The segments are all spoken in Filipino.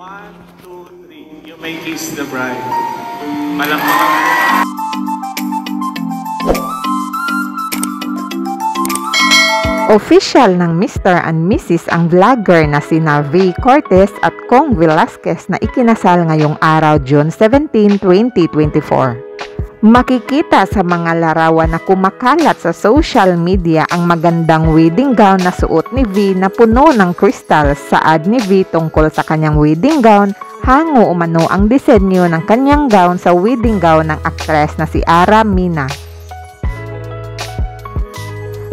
1, 2, 3. You may kiss the bride. Palakpakan. Official ng Mr. and Mrs. ang vlogger na sina V. Cortez at Kong Velasquez na ikinasal ngayong araw June 17, 2024. Makikita sa mga larawan na kumakalat sa social media ang magandang wedding gown na suot ni V na puno ng kristal. Saad ni V tungkol sa kanyang wedding gown, hango umano ang disenyo ng kanyang gown sa wedding gown ng aktres na si Ara Mina.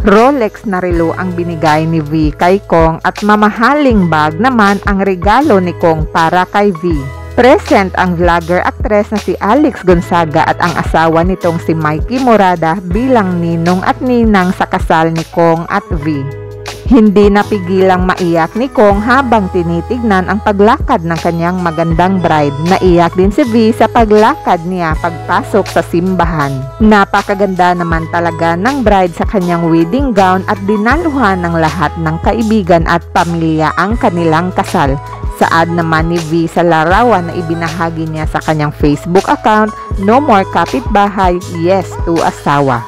Rolex na relo ang binigay ni V kay Kong at mamahaling bag naman ang regalo ni Kong para kay V. Present ang vlogger actress na si Alex Gonzaga at ang asawa nitong si Mikey Morada bilang ninong at ninang sa kasal ni Kong at V. Hindi napigilang maiyak ni Kong habang tinitignan ang paglakad ng kanyang magandang bride. Naiyak din si V sa paglakad niya pagpasok sa simbahan. Napakaganda naman talaga ng bride sa kanyang wedding gown at dinaluhan ng lahat ng kaibigan at pamilya ang kanilang kasal. Saad naman ni V sa larawan na ibinahagi niya sa kanyang Facebook account, "No more kapitbahay, yes to asawa."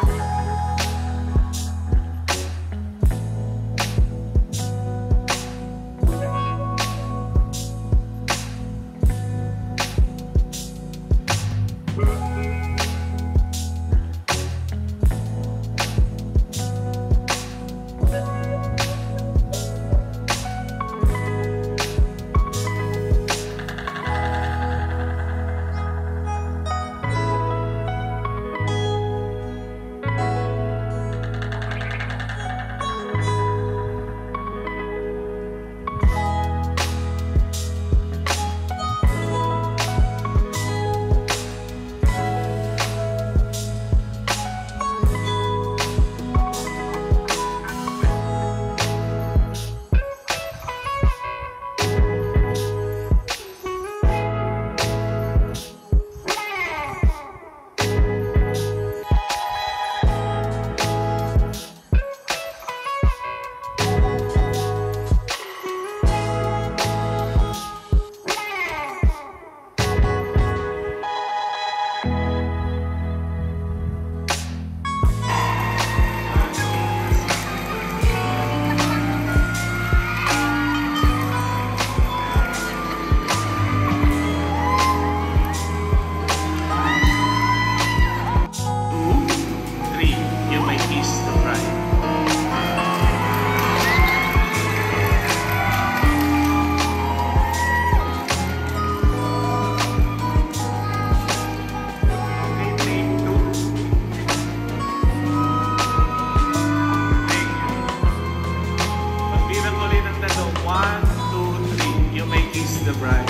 The bride.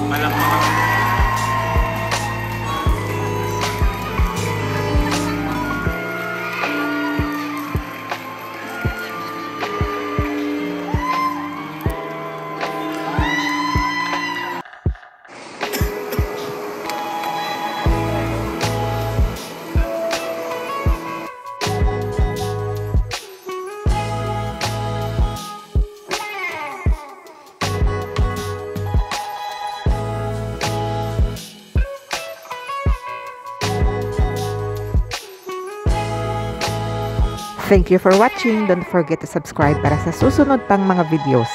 Palakpakan. Thank you for watching. Don't forget to subscribe para sa susunod pang mga videos.